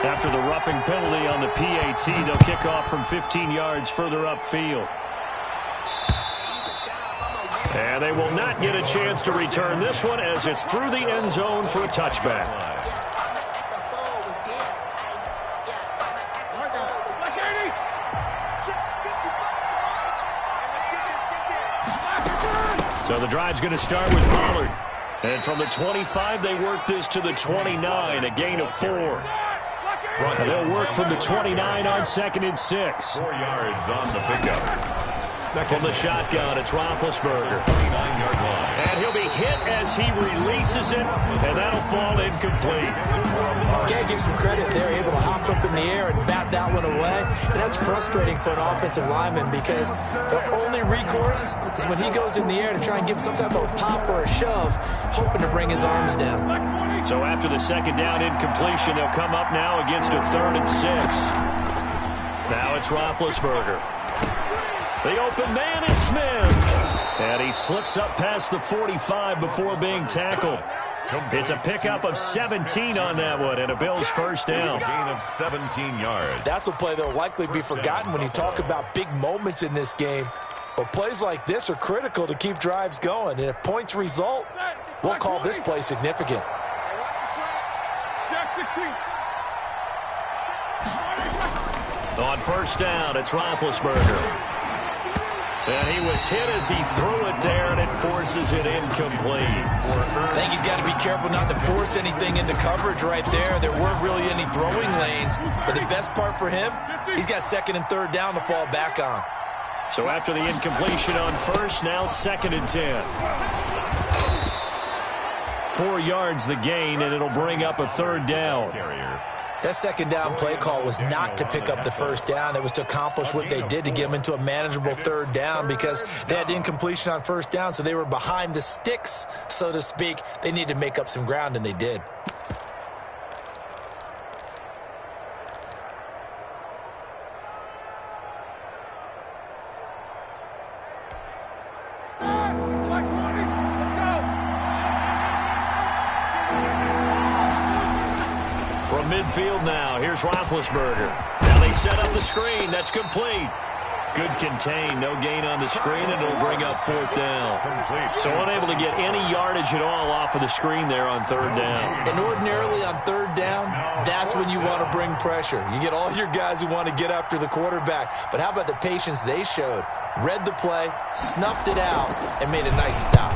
After the roughing penalty on the PAT, they'll kick off from 15 yards further upfield. And they will not get a chance to return this one as it's through the end zone for a touchback. So the drive's going to start with Pollard. And from the 25, they work this to the 29, a gain of 4. And they'll work from the 29 on 2nd and 6. 4 yards on the pickup. From the shotgun, it's Roethlisberger. 29-yard line. And he'll be hit as he releases it, and that'll fall incomplete. Can't give some credit. They're able to hop up in the air and bat that one away. And that's frustrating for an offensive lineman because the only recourse is when he goes in the air to try and give some type of a pop or a shove, hoping to bring his arms down. So after the second down incompletion, they'll come up now against a 3rd and 6. Now it's Roethlisberger. The open man is Smith. And he slips up past the 45 before being tackled. It's a pickup of 17 on that one and a Bills first down. Gain of 17 yards. That's a play that will likely be forgotten when you talk about big moments in this game. But plays like this are critical to keep drives going. And if points result, we'll call this play significant. On first down, it's Roethlisberger. And he was hit as he threw it there, and it forces it incomplete. I think he's got to be careful not to force anything into coverage right there. There weren't really any throwing lanes. But the best part for him, he's got 2nd and 3rd down to fall back on. So after the incompletion on first, now 2nd and 10. 4 yards the gain, and it'll bring up a 3rd down. That 2nd down play call was not to pick up the 1st down. It was to accomplish what they did to get them into a manageable 3rd down because they had incompletion on 1st down, so they were behind the sticks, so to speak. They needed to make up some ground, and they did. From midfield now, here's Roethlisberger. Now they set up the screen. That's complete. Good contain. No gain on the screen, and it'll bring up 4th down. So unable to get any yardage at all off of the screen there on 3rd down. And ordinarily on 3rd down, that's when you want to bring pressure. You get all your guys who want to get after the quarterback. But how about the patience they showed? Read the play, snuffed it out, and made a nice stop.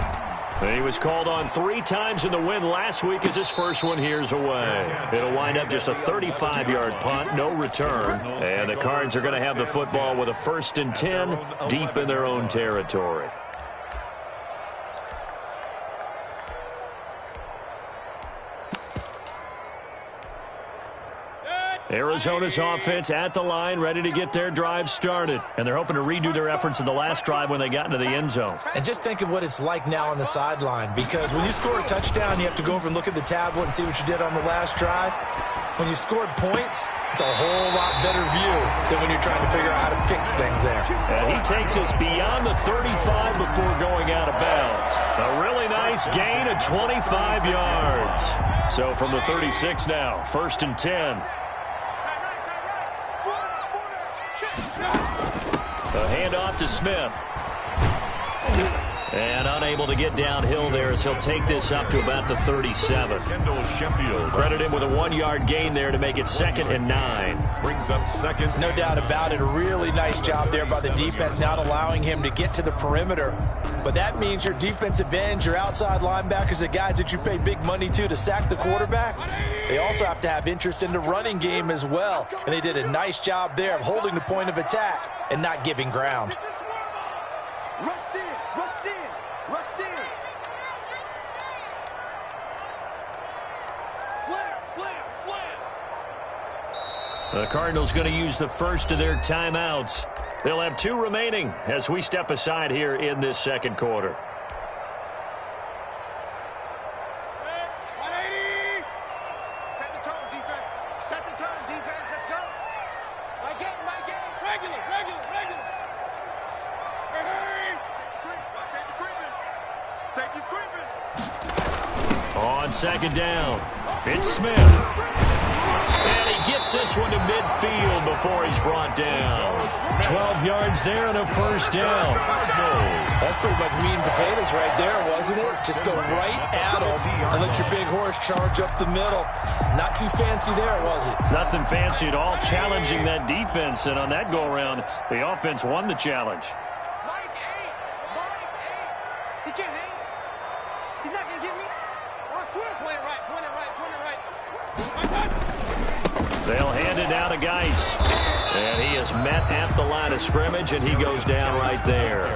He was called on 3 times in the win last week as his first one here's away. It'll wind up just a 35-yard punt, no return. And the Cards are going to have the football with a 1st and 10 deep in their own territory. Arizona's offense at the line, ready to get their drive started. And they're hoping to redo their efforts in the last drive when they got into the end zone. And just think of what it's like now on the sideline, because when you score a touchdown, you have to go over and look at the tablet and see what you did on the last drive. When you scored points, it's a whole lot better view than when you're trying to figure out how to fix things there. And he takes us beyond the 35 before going out of bounds. A really nice gain of 25 yards. So from the 36 now, 1st and 10. A handoff to Smith. And unable to get downhill there as he'll take this up to about the 37. Credit him with a 1-yard gain there to make it 2nd and 9. Brings up 2nd. No doubt about it. A really nice job there by the defense, not allowing him to get to the perimeter. But that means your defensive ends, your outside linebackers, the guys that you pay big money to sack the quarterback, they also have to have interest in the running game as well. And they did a nice job there of holding the point of attack and not giving ground. The Cardinals going to use the first of their timeouts. They'll have 2 remaining as we step aside here in this 2nd quarter. Set the tone, defense. Set the tone, defense. Let's go. My game. Regular. Safety's creeping. On 2nd down. It's Smith. And he gets this one to midfield before he's brought down. 12 yards there and a first down. That's pretty much meat and potatoes right there, wasn't it? Just go right at him and let your big horse charge up the middle. Not too fancy there, was it? Nothing fancy at all, challenging that defense. And on that go-around, the offense won the challenge. Mike 8. He can't hang. He's not going to get me. Watch Twitter. Point it right. Point it right. Point it right. They'll hand it down to Geis. And he is met at the line of scrimmage, and he goes down right there.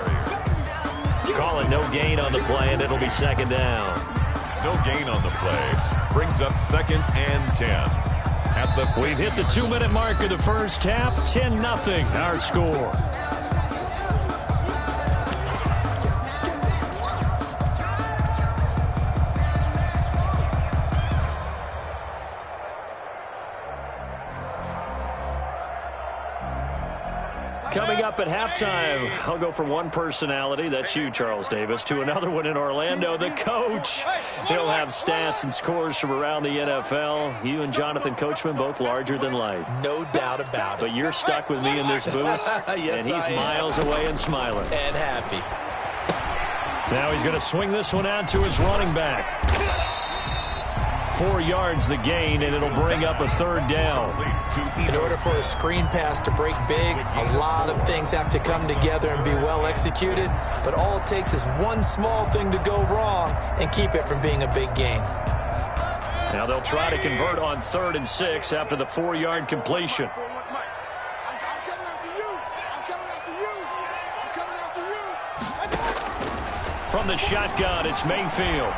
Call it no gain on the play, and it'll be second down. No gain on the play. Brings up 2nd and 10. We've hit the 2-minute mark of the first half. 10-0 our score. Coming up at halftime, I'll go from one personality, that's you, Charles Davis, to another one in Orlando, the coach. He'll have stats and scores from around the NFL. You and Jonathan Coachman, both larger than life. No doubt about it. But you're stuck with me in this booth, yes, and he's miles away and smiling. And happy. Now he's going to swing this one out to his running back. 4 yards the gain, and it'll bring up a third down. In order for a screen pass to break big, a lot of things have to come together and be well executed, but all it takes is one small thing to go wrong and keep it from being a big game. Now they'll try to convert on 3rd and 6 after the 4-yard completion. I'm coming after you. I'm coming after you. I'm coming after you. From the shotgun, it's Mayfield.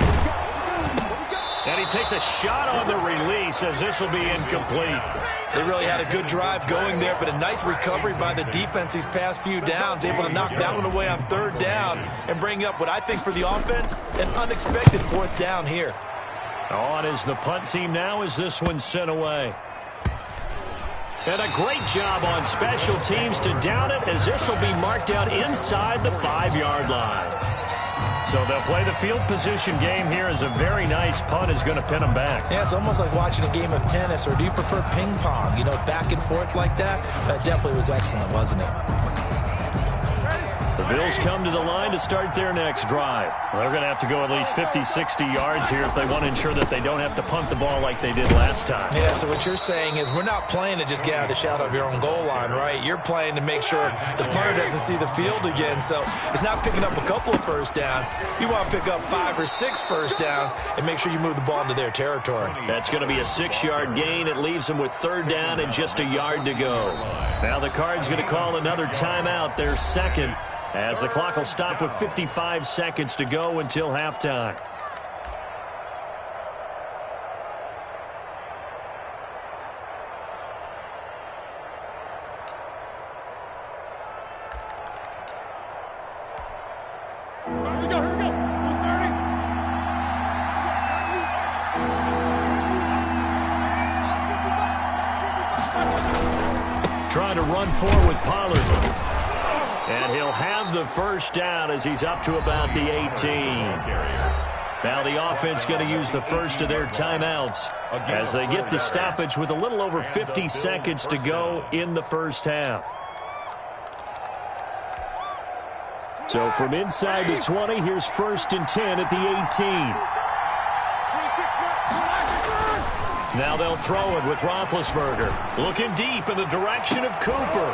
And he takes a shot on the release as this will be incomplete. They really had a good drive going there, but a nice recovery by the defense these past few downs, able to knock that one away on 3rd down and bring up what I think for the offense, an unexpected 4th down here. On is the punt team now as this one's sent away. And a great job on special teams to down it as this will be marked out inside the 5-yard line. So they'll play the field position game here as a very nice punt is going to pin them back. Yeah, it's almost like watching a game of tennis, or do you prefer ping pong? You know, back and forth like that? That definitely was excellent, wasn't it? The Bills come to the line to start their next drive. Well, they're going to have to go at least 50, 60 yards here if they want to ensure that they don't have to punt the ball like they did last time. Yeah, so what you're saying is we're not playing to just get out of the shadow of your own goal line, right? You're playing to make sure the punter doesn't see the field again. So it's not picking up a couple of first downs. You want to pick up 5 or 6 first downs and make sure you move the ball into their territory. That's going to be a 6-yard gain. It leaves them with 3rd down and just a yard to go. Now the Cards going to call another timeout, their second, as the clock will stop with 55 seconds to go until halftime. Here we go. 30. Trying to run forward with Pollard. And he'll have the first down as he's up to about the 18. Now the offense going to use the first of their timeouts as they get the stoppage with a little over 50 seconds to go in the first half. So from inside the 20, here's 1st and 10 at the 18. Now they'll throw it with Roethlisberger. Looking deep in the direction of Cooper.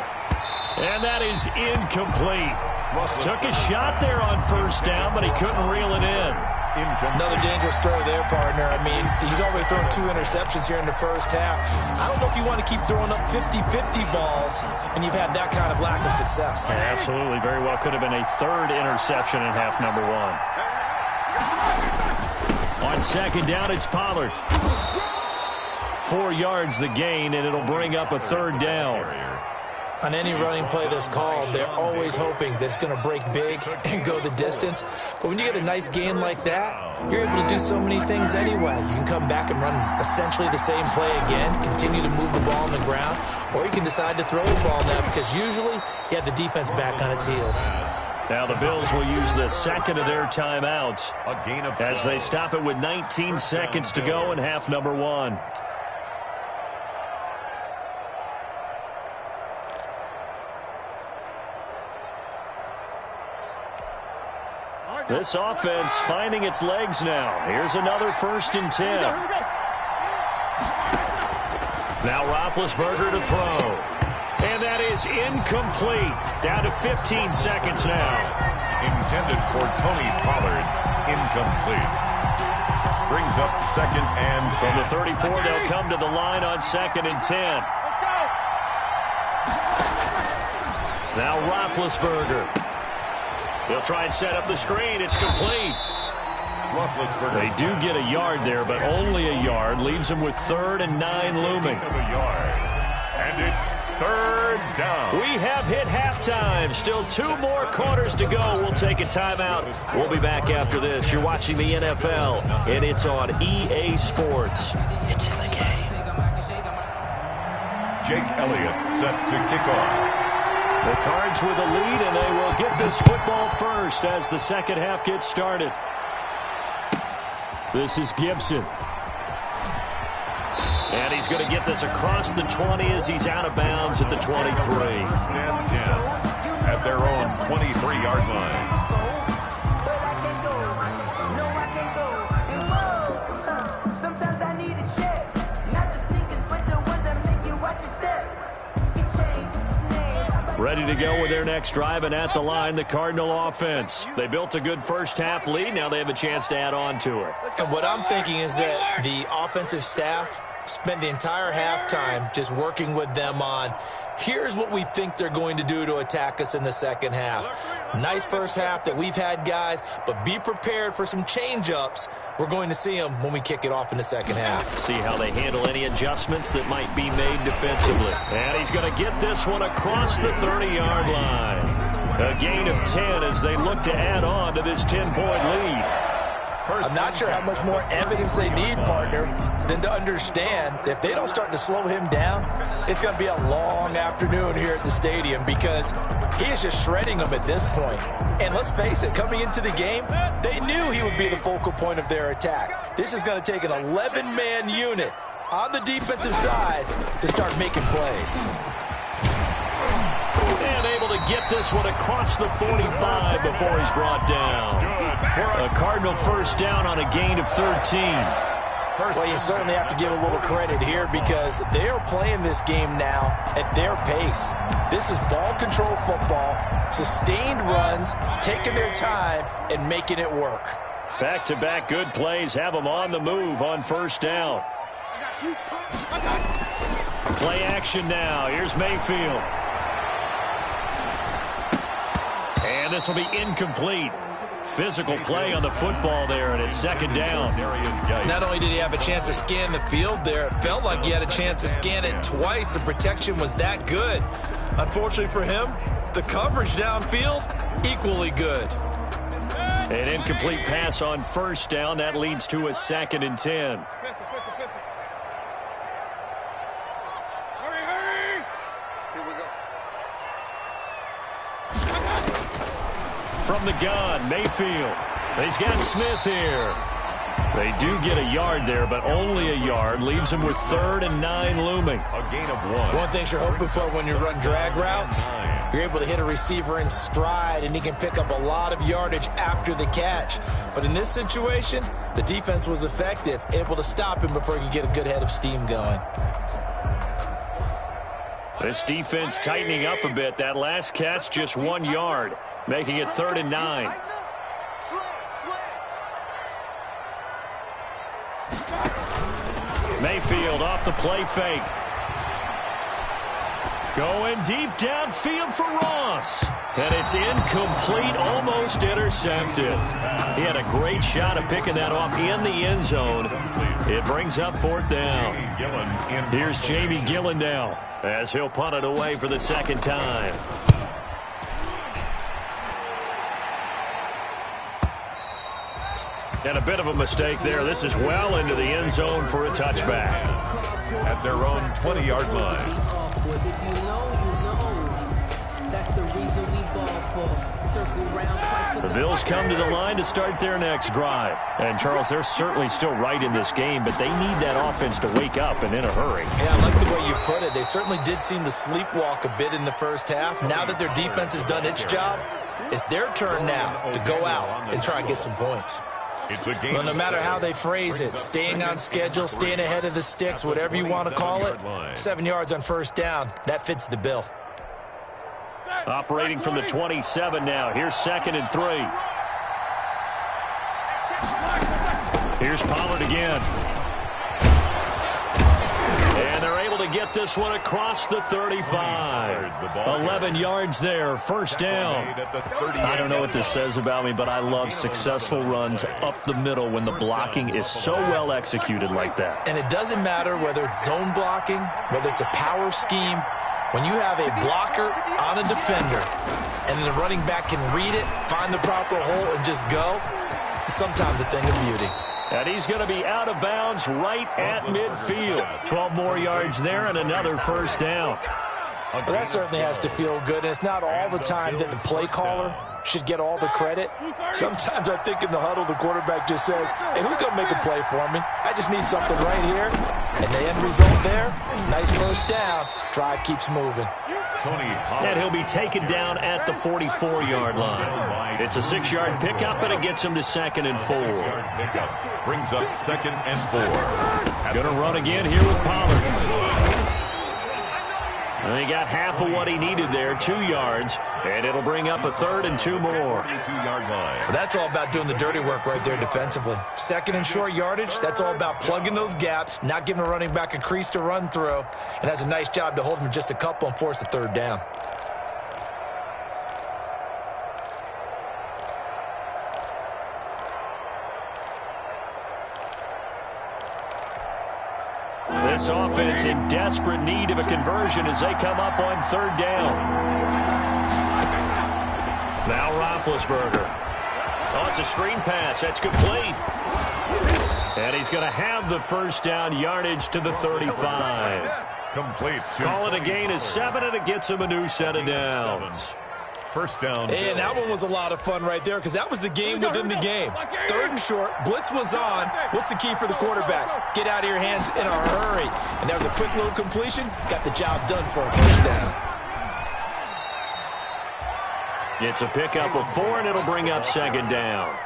And that is incomplete. Took a shot there on 1st down, but he couldn't reel it in. Another dangerous throw there, partner. I mean, he's already thrown 2 interceptions here in the first half. I don't know if you want to keep throwing up 50-50 balls when you've had that kind of lack of success. Yeah, absolutely. Very well could have been a 3rd interception in half number 1. On 2nd down, it's Pollard. 4 yards the gain, and it'll bring up a 3rd down. On any running play that's called, they're always hoping that it's going to break big and go the distance. But when you get a nice gain like that, you're able to do so many things anyway. You can come back and run essentially the same play again, continue to move the ball on the ground, or you can decide to throw the ball now because usually you have the defense back on its heels. Now the Bills will use the second of their timeouts A gain of as they stop it with 19 seconds to go in half number 1. This offense finding its legs now. Here's another 1st and 10. Now Roethlisberger to throw. And that is incomplete. Down to 15 seconds now. Intended for Tony Pollard. Incomplete. Brings up 2nd and 10. From the 34, they'll come to the line on 2nd and 10. Now Roethlisberger. He'll try and set up the screen. It's complete. They do get a yard there, but only a yard. Leaves them with 3rd and 9 looming. And it's 3rd down. We have hit halftime. Still 2 more quarters to go. We'll take a timeout. We'll be back after this. You're watching the NFL, and it's on EA Sports. It's in the game. Jake Elliott set to kick off. The Cards with a lead, and they will get this football first as the second half gets started. This is Gibson. And he's going to get this across the 20 as he's out of bounds at the 23. 1st and 10 at their own 23-yard line. Ready to go with their next drive, and at the line, the Cardinal offense. They built a good first half lead. Now they have a chance to add on to it. And what I'm thinking is that the offensive staff spent the entire halftime just working with them on, here's what we think they're going to do to attack us in the second half. Nice first half that we've had, guys, but be prepared for some change-ups. We're going to see them when we kick it off in the second half. See how they handle any adjustments that might be made defensively. And he's going to get this one across the 30-yard line. A gain of 10 as they look to add on to this 10-point lead. I'm not sure how much more evidence they need, partner, than to understand if they don't start to slow him down, it's going to be a long afternoon here at the stadium because he is just shredding them at this point. And let's face it, coming into the game, they knew he would be the focal point of their attack. This is going to take an 11-man unit on the defensive side to start making plays. And able to get this one across the 45 before he's brought down. A Cardinal 1st down on a gain of 13. Well, you certainly have to give a little credit here because they are playing this game now at their pace. This is ball control football, sustained runs, taking their time and making it work. Back-to-back good plays have them on the move on 1st down. Play action now. Here's Mayfield. And this will be incomplete. Physical play on the football there, and it's 2nd down. Not only did he have a chance to scan the field there, it felt like he had a chance to scan it twice. The protection was that good. Unfortunately for him, the coverage downfield, equally good. An incomplete pass on 1st down. That leads to a 2nd and 10. From the gun, Mayfield. He's got Smith here. They do get a yard there, but only a yard. Leaves him with 3rd and 9 looming. A gain of 1. One thing you're hoping for when you run drag routes, you're able to hit a receiver in stride, and he can pick up a lot of yardage after the catch. But in this situation, the defense was effective, able to stop him before he could get a good head of steam going. This defense tightening up a bit. That last catch, just 1 yard, making it 3rd and 9. Mayfield off the play fake. Going deep downfield for Ross. And it's incomplete, almost intercepted. He had a great shot at picking that off in the end zone. It brings up 4th down. Here's Jamie Gillen now as he'll punt it away for the 2nd time. And a bit of a mistake there. This is well into the end zone for a touchback. At their own 20-yard line. That's the reason we ball for. Circle round twice for The Bills come to the line to start their next drive. And, Charles, they're certainly still right in this game, but they need that offense to wake up and in a hurry. Yeah, I like the way you put it. They certainly did seem to sleepwalk a bit in the first half. Now that their defense has done its job, it's their turn now to go out and try and get some points. Well, no matter how they phrase it, staying on schedule, staying ahead of the sticks, whatever you want to call it, 7 yards on first down, that fits the bill. Operating from the 27 now. Here's 2nd and 3. Here's Pollard again. And they're able to get this one across the 35. 11 yards there, first down. I don't know what this says about me, but I love successful runs up the middle when the blocking is so well executed like that. And it doesn't matter whether it's zone blocking, whether it's a power scheme. When you have a blocker on a defender and the running back can read it, find the proper hole, and just go, sometimes a thing of beauty. And he's going to be out of bounds right at midfield. 12 more yards there and another first down. Well, that certainly has to feel good. And it's not all the time that the play caller should get all the credit. Sometimes I think in the huddle, the quarterback just says, hey, who's going to make a play for me? I just need something right here. And the end result there, nice first down. Drive keeps moving. And he'll be taken down at the 44-yard line. It's a 6-yard pickup, and it gets him to 2nd and 4. Brings up 2nd and 4. Going to run again here with Pollard. And he got half of what he needed there, 2 yards, and it'll bring up a 3rd and 2 more. That's all about doing the dirty work right there defensively. 2nd and short yardage, that's all about plugging those gaps, not giving a running back a crease to run through, and has a nice job to hold him just a couple and force a 3rd down. This offense in desperate need of a conversion as they come up on 3rd down. Now Roethlisberger. Oh, it's a screen pass. That's complete. And he's going to have the first down yardage to the 35. Complete. Call it a gain of 7, and it gets him a new set of downs. First down. And that one was a lot of fun right there because that was the game within the game. 3rd and short. Blitz was on. What's the key for the quarterback? Get out of your hands in a hurry. And that was a quick little completion. Got the job done for a first down. It's a pickup of 4, and it'll bring up 2nd down.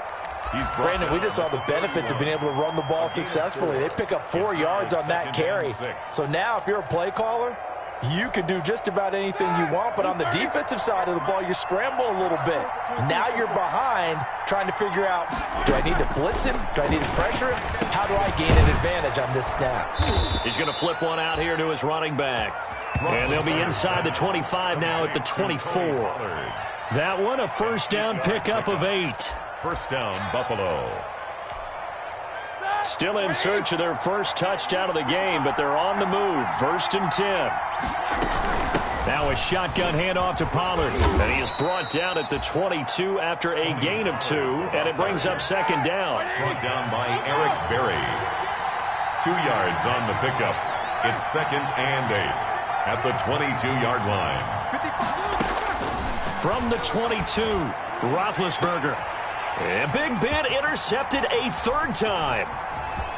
Brandon, we just saw the benefits of being able to run the ball successfully. They pick up 4 yards on that carry. So now if you're a play caller, you can do just about anything you want, but on the defensive side of the ball, you're scrambling a little bit. Now you're behind trying to figure out, do I need to blitz him? Do I need to pressure him? How do I gain an advantage on this snap? He's going to flip one out here to his running back. And they'll be inside the 25 now at the 24. That one, a first down pickup of 8. First down, Buffalo. Still in search of their first touchdown of the game, but they're on the move. 1st and 10. Now a shotgun handoff to Pollard. And he is brought down at the 22 after a gain of 2. And it brings up 2nd down. Brought down by Eric Berry. 2 yards on the pickup. It's 2nd and 8 at the 22-yard line. From the 22, Roethlisberger. And Big Ben intercepted a 3rd time.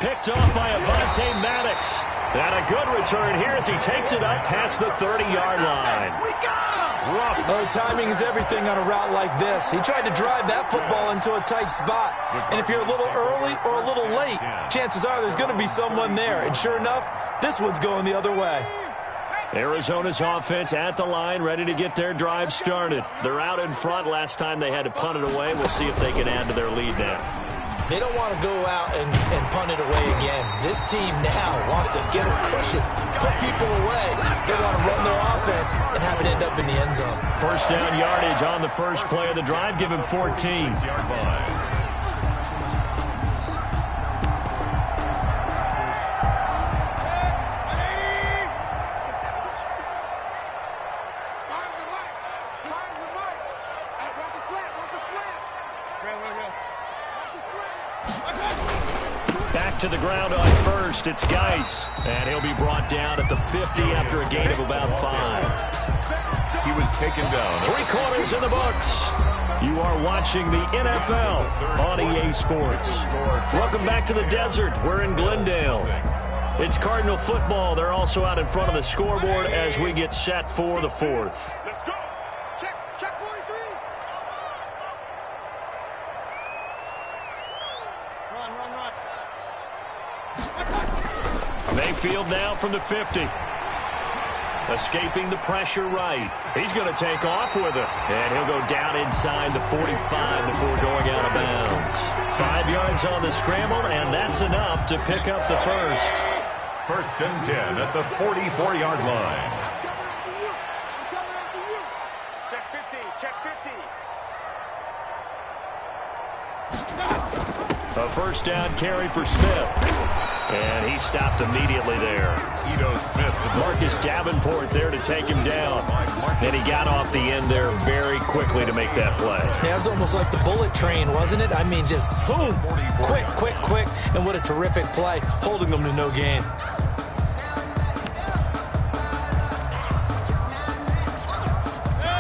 Picked off by Avonte Maddox. And a good return here as he takes it up past the 30-yard line. Oh, timing is everything on a route like this. He tried to drive that football into a tight spot. And if you're a little early or a little late, chances are there's going to be someone there. And sure enough, this one's going the other way. Arizona's offense at the line, ready to get their drive started. They're out in front. Last time they had to punt it away. We'll see if they can add to their lead now. They don't want to go out and punt it away again. This team now wants to get a cushion, put people away. They want to run their offense and have it end up in the end zone. First down yardage on the first play of the drive. Give him 14. To the ground on first, it's Geis, and he'll be brought down at the 50 after a gain of about 5. He was taken down. 3 quarters in the books. You are watching the NFL on EA Sports. Welcome back to the desert. We're in Glendale. It's Cardinal football. They're also out in front of the scoreboard as we get set for the 4th. Let's go. Check 43. Run. Mayfield now from the 50. Escaping the pressure right. He's going to take off with it. And he'll go down inside the 45 before going out of bounds. 5 yards on the scramble, and that's enough to pick up the first. 1st and 10 at the 44-yard line. I'm coming after you. Check 50. A 1st down carry for Smith. And he stopped immediately there. Ito Smith. Marcus Davenport there to take him down. And he got off the end there very quickly to make that play. Yeah, it was almost like the bullet train, wasn't it? I mean, just zoom. Quick. And what a terrific play, holding them to no gain.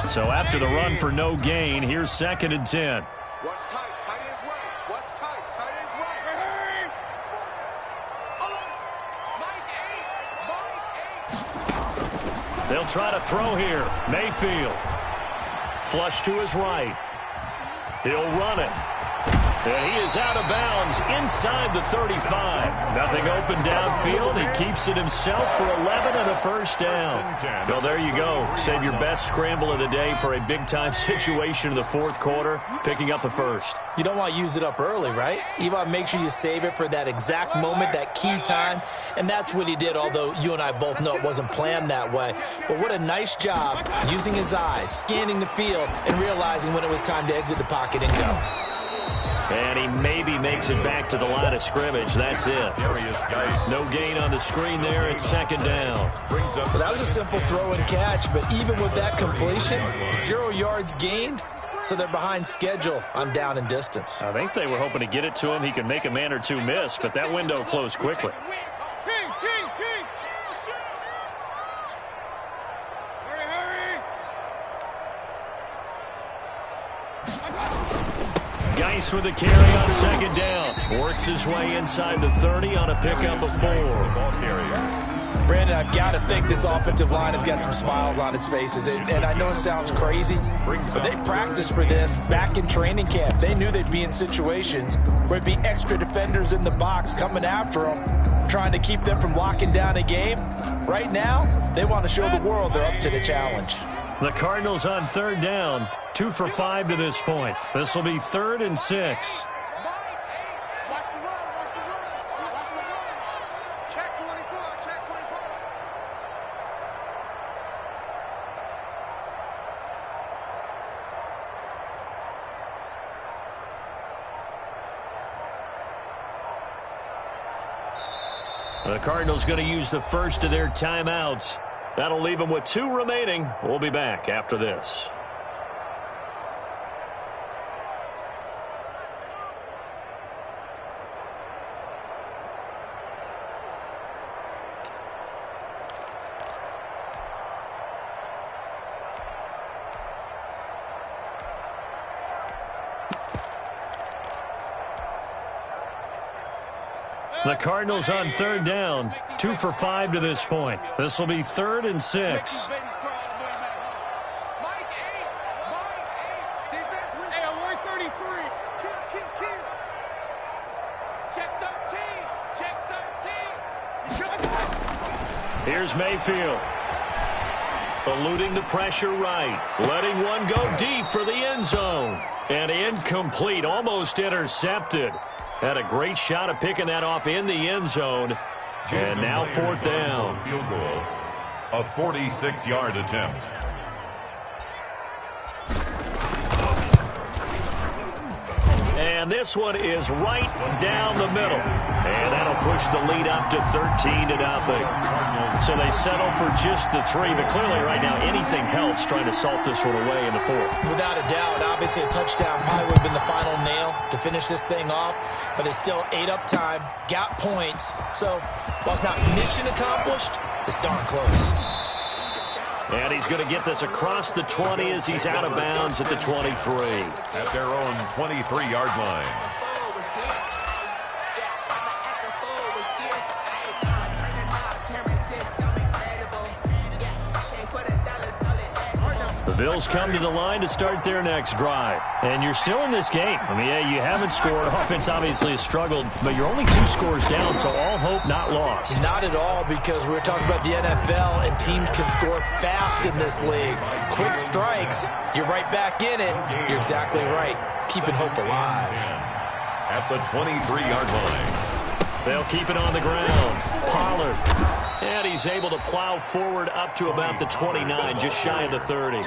So after the run for no gain, here's 2nd and 10. What's tight? Tight is right. What's tight? Tight is right. Mike 8. They'll try to throw here. Mayfield. Flush to his right. He'll run it. And he is out of bounds inside the 35. Nothing open downfield. He keeps it himself for 11 and a 1st down. Well, there you go. Save your best scramble of the day for a big-time situation in the 4th quarter, picking up the first. You don't want to use it up early, right? You want to make sure you save it for that exact moment, that key time. And that's what he did, although you and I both know it wasn't planned that way. But what a nice job using his eyes, scanning the field, and realizing when it was time to exit the pocket and go. And he maybe makes it back to the line of scrimmage. That's it. No gain on the screen there. It's 2nd down. Well, that was a simple throw and catch, but even with that completion, 0 yards gained, so they're behind schedule on down and distance. I think they were hoping to get it to him. He could make a man or two miss, but that window closed quickly. Geis with a carry on 2nd down. Works his way inside the 30 on a pickup of 4. Brandon, I've got to think this offensive line has got some smiles on its faces. And I know it sounds crazy, but they practiced for this back in training camp. They knew they'd be in situations where there'd be extra defenders in the box coming after them, trying to keep them from locking down a game. Right now, they want to show the world they're up to the challenge. The Cardinals on 3rd down. 2 for 5 to this point. This will be 3rd and 6. Watch the run. Check 24. The Cardinals going to use the first of their timeouts. That'll leave them with 2 remaining. We'll be back after this. The Cardinals on 3rd down. 2 for 5 to this point. This will be 3rd and 6. Mike 8. Defense, hey, alert 33. Kill. Check 13. Here's Mayfield. Eluding the pressure right. Letting one go deep for the end zone. And incomplete. Almost intercepted. Had a great shot at picking that off in the end zone. And now 4th down. Field goal. A 46-yard attempt. And this one is right down the middle. And that'll push the lead up to 13-0. So they settle for just the 3. But clearly right now anything helps trying to salt this one away in the 4th. Without a doubt, obviously a touchdown probably would have been the final nail to finish this thing off. But it's still 8 up time, got points. So while it's not mission accomplished, it's darn close. And he's going to get this across the 20 as he's out of bounds at the 23. At their own 23-yard line. The Bills come to the line to start their next drive. And you're still in this game. I mean, yeah, you haven't scored. Offense obviously has struggled, but you're only 2 scores down, so all hope not lost. Not at all, because we were talking about the NFL, and teams can score fast in this league. Quick strikes, you're right back in it. You're exactly right. Keeping hope alive. At the 23-yard line. They'll keep it on the ground. Pollard. And he's able to plow forward up to about the 29, just shy of the 30.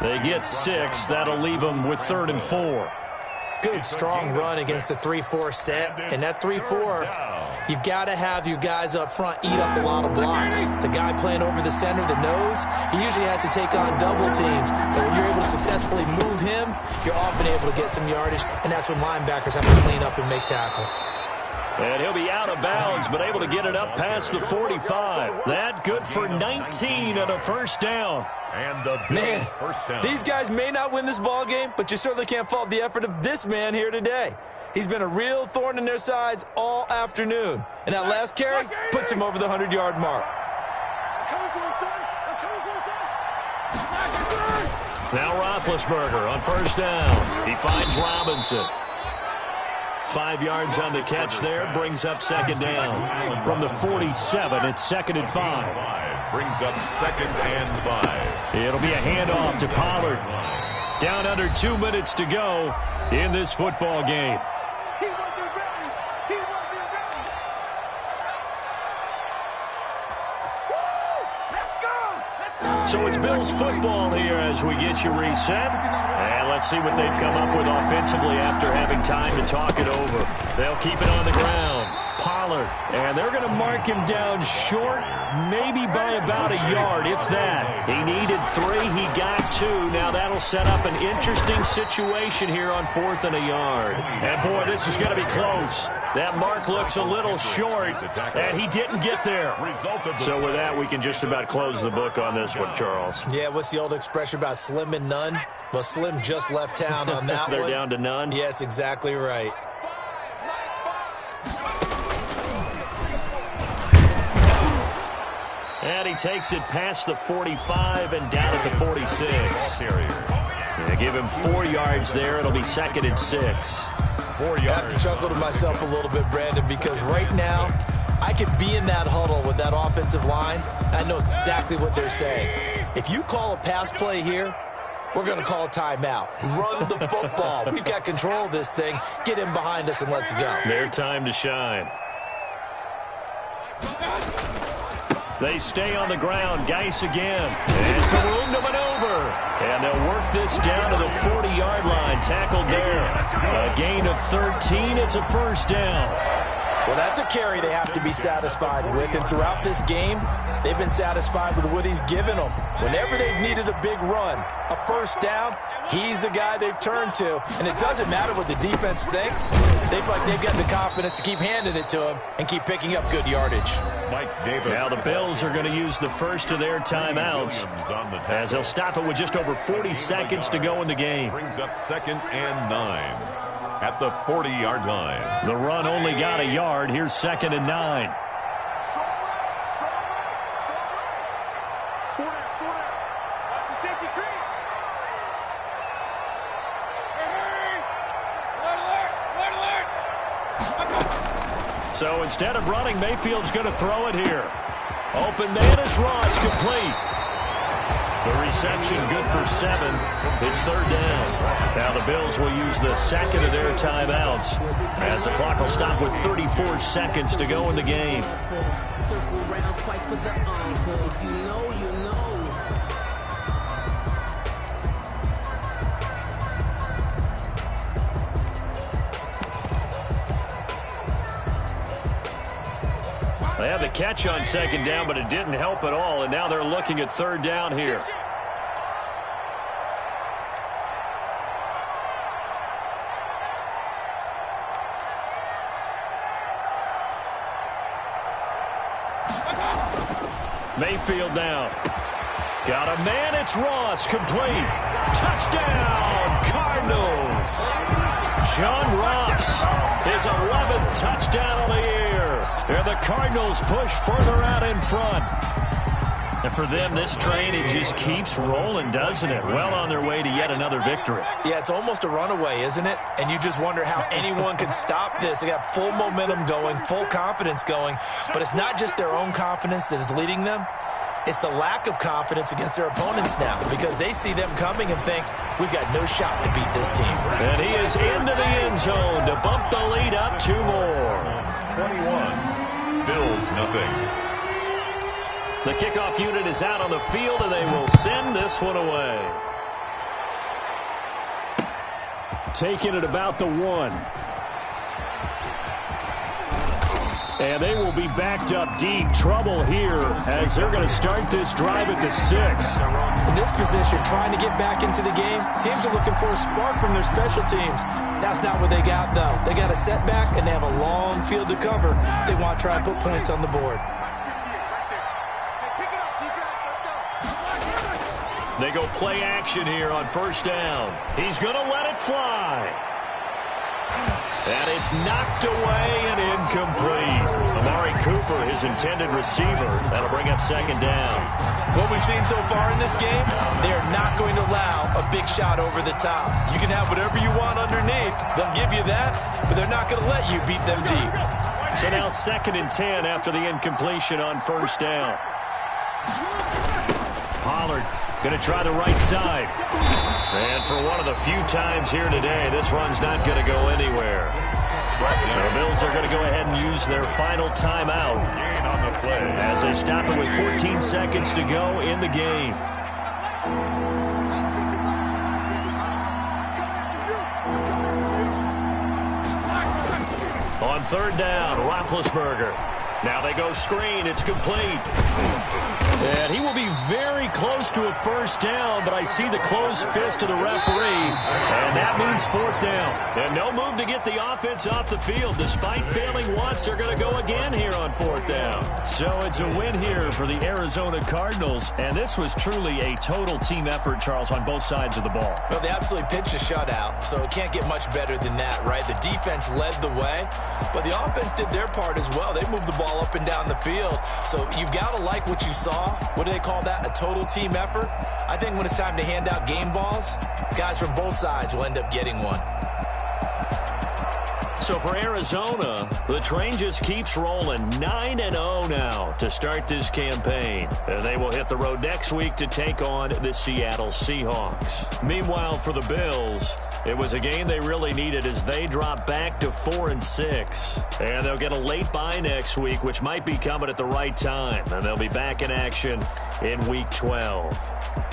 They get 6. That'll leave them with 3rd and 4. Good, strong run against the 3-4 set. And that 3-4, you've got to have your guys up front eat up a lot of blocks. The guy playing over the center, the nose, he usually has to take on double teams. But when you're able to successfully move him, you're often able to get some yardage. And that's when linebackers have to clean up and make tackles. And he'll be out of bounds, but able to get it up past the 45. That good for 19 and a first down. And the Man, first down. These guys may not win this ball game, but you certainly can't fault the effort of this man here today. He's been a real thorn in their sides all afternoon. And that last carry puts him over the 100-yard mark. Now Roethlisberger on first down. He finds Robinson. 5 yards on the catch there, brings up second down. From the 47, it's 2nd and 5. Brings up 2nd and 5. It'll be a handoff to Pollard. Down under 2 minutes to go in this football game. So it's Bills football here as we get you reset. And let's see what they've come up with offensively after having time to talk it over. They'll keep it on the ground. Pollard. And they're going to mark him down short, maybe by about a yard, if that. He needed 3. He got 2. Now that'll set up an interesting situation here on 4th and a yard. And, boy, this is going to be close. That mark looks a little short, and he didn't get there. So with that, we can just about close the book on this one, Charles. Yeah, what's the old expression about slim and none? Well, Slim just left town on that They're one. down to none? Yes, exactly right. And he takes it past the 45 and down at the 46. They give him 4 yards there. It'll be 2nd and 6. 4 I have yards. to chuckle to myself a little bit, Brandon, because right now I could be in that huddle with that offensive line. I know exactly what they're saying. If you call a pass play here, we're going to call a timeout. Run the football. We've got control of this thing. Get him behind us and let's go. Their time to shine. They stay on the ground. Geis again. And some room to maneuver. And they'll work this down to the 40-yard line. Tackled there. A gain of 13. It's a first down. Well, that's a carry they have to be satisfied with. And throughout this game, they've been satisfied with what he's given them. Whenever they've needed a big run, a first down, he's the guy they've turned to. And it doesn't matter what the defense thinks. They've got the confidence to keep handing it to him and keep picking up good yardage. Mike Davis. Now the Bills are going to use the first of their timeouts as they'll stop it with just over 40 seconds to go in the game. Brings up 2nd and 9 at the 40-yard line. The run only got a yard. Here's 2nd and 9. So instead of running, Mayfield's going to throw it here. Open man is Ross, complete. The reception good for 7. It's 3rd down. Now the Bills will use the 2nd of their timeouts as the clock will stop with 34 seconds to go in the game. Circle round twice for the encore. If you know, you know. They had the catch on 2nd down, but it didn't help at all, and now they're looking at 3rd down here. Mayfield now. Got a man, it's Ross, complete. Touchdown, Cardinals. John Ross, his 11th touchdown of the year. And the Cardinals push further out in front. And for them, this train, it just keeps rolling, doesn't it? Well on their way to yet another victory. Yeah, it's almost a runaway, isn't it? And you just wonder how anyone can stop this. They got full momentum going, full confidence going. But it's not just their own confidence that is leading them. It's the lack of confidence against their opponents now, because they see them coming and think, we've got no shot to beat this team. And he is into the end zone to bump the lead up 2 more. 21, Bills nothing. The kickoff unit is out on the field, and they will send this one away. Taking it about the 1. And they will be backed up deep. Trouble here as they're going to start this drive at the 6. In this position, trying to get back into the game, teams are looking for a spark from their special teams. That's not what they got, though. They got a setback, and they have a long field to cover if they want to try and put points on the board. They go play action here on first down. He's going to let it fly. And it's knocked away and incomplete. Amari Cooper, his intended receiver. That'll bring up second down. What we've seen so far in this game, they are not going to allow a big shot over the top. You can have whatever you want underneath. They'll give you that, but they're not going to let you beat them deep. So now 2nd and 10 after the incompletion on first down. Pollard going to try the right side. And for one of the few times here today, this run's not going to go anywhere. The Bills are going to go ahead and use their final timeout On the play. as they stop it with 14 seconds to go in the game. On third down, Roethlisberger. Now they go screen. It's complete. And he will be very close to a first down, but I see the closed fist of the referee, and that means 4th down. And no move to get the offense off the field. Despite failing once, they're going to go again here on 4th down. So it's a win here for the Arizona Cardinals, and this was truly a total team effort, Charles, on both sides of the ball. Well, they absolutely pitched a shutout, so it can't get much better than that, right? The defense led the way, but the offense did their part as well. They moved the ball up and down the field, so you've got to like what you saw. What do they call that? A total team effort? I think when it's time to hand out game balls, guys from both sides will end up getting one. So for Arizona, the train just keeps rolling 9-0 now to start this campaign. And they will hit the road next week to take on the Seattle Seahawks. Meanwhile, for the Bills, it was a game they really needed as they drop back to 4-6. And they'll get a late bye next week, which might be coming at the right time. And they'll be back in action in Week 12.